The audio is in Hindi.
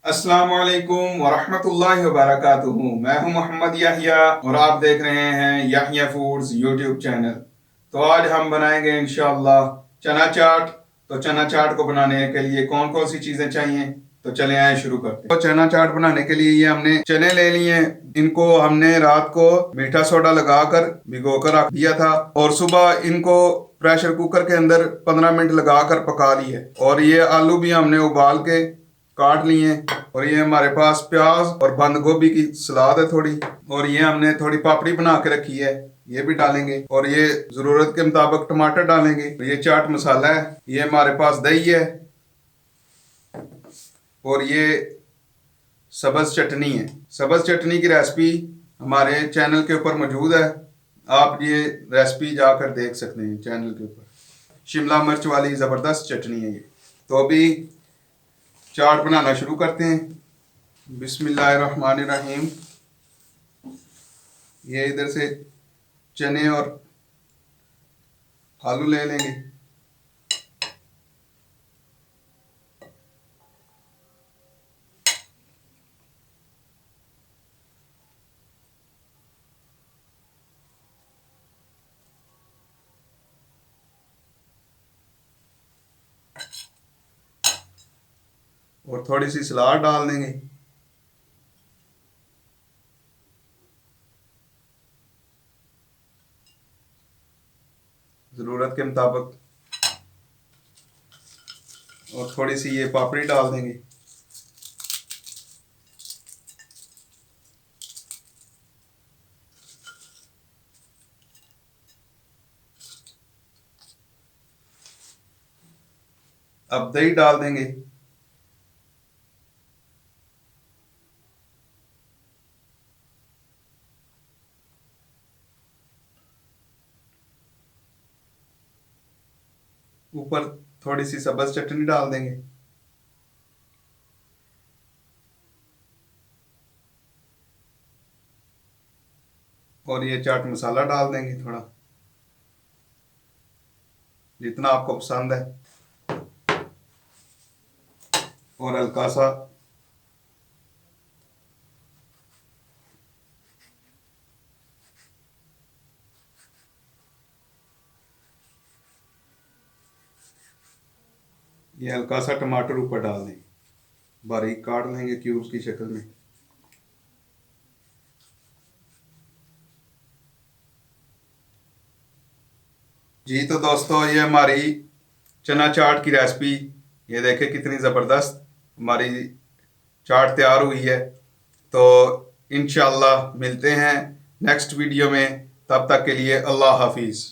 अस्सलामुअलैकुम वरहमतुल्लाहि वबरकातुहू। मैं हूं मोहम्मद याहिया और आप देख रहे हैं याहिया फूड्स यूट्यूब चैनल। तो आज हम बनाएंगे इंशाअल्लाह चना चाट। तो चना चाट को बनाने के लिए कौन कौन सी चीजें चाहिए, तो चले आए शुरू करते हैं। तो चना चाट बनाने के लिए ये हमने चने ले लिए। इनको हमने रात को मीठा सोडा लगाकर भिगो कर रख दिया था और सुबह इनको प्रेशर कुकर के अंदर 15 मिनट लगाकर पका लिए। और ये आलू भी हमने उबाल के काट लिए। और ये हमारे पास प्याज और बंद गोभी की सलाद है थोड़ी। और ये हमने थोड़ी पापड़ी बना के रखी है, ये भी डालेंगे। और ये जरूरत के मुताबिक टमाटर डालेंगे। ये चाट मसाला है। ये हमारे पास दही है और ये सब्ज चटनी है। सब्ज चटनी की रेसिपी हमारे चैनल के ऊपर मौजूद है, आप ये रेसिपी जाकर देख सकते हैं चैनल के ऊपर। शिमला मिर्च वाली ज़बरदस्त चटनी है ये। तो अभी चाट बनाना शुरू करते हैं। बिस्मिल्लाहिर्रहमानिर्रहीम। ये इधर से चने और आलू ले लेंगे। और थोड़ी सी सलाद डाल देंगे। ज़रूरत के मुताबिक। और थोड़ी सी ये पापड़ी डाल देंगे। अब दही डाल देंगे। ऊपर थोड़ी सी सब्ज चटनी डाल देंगे। और ये चाट मसाला डाल देंगे थोड़ा, जितना आपको पसंद है। और हल्का सा ये हल्का सा टमाटर ऊपर डाल देंगे, बारीक काट लेंगे क्यूब्स की शक्ल में। जी तो दोस्तों, ये हमारी चना चाट की रेसिपी, ये देखें कितनी ज़बरदस्त हमारी चाट तैयार हुई है। तो इंशाल्लाह मिलते हैं नेक्स्ट वीडियो में। तब तक के लिए अल्लाह हाफिज़।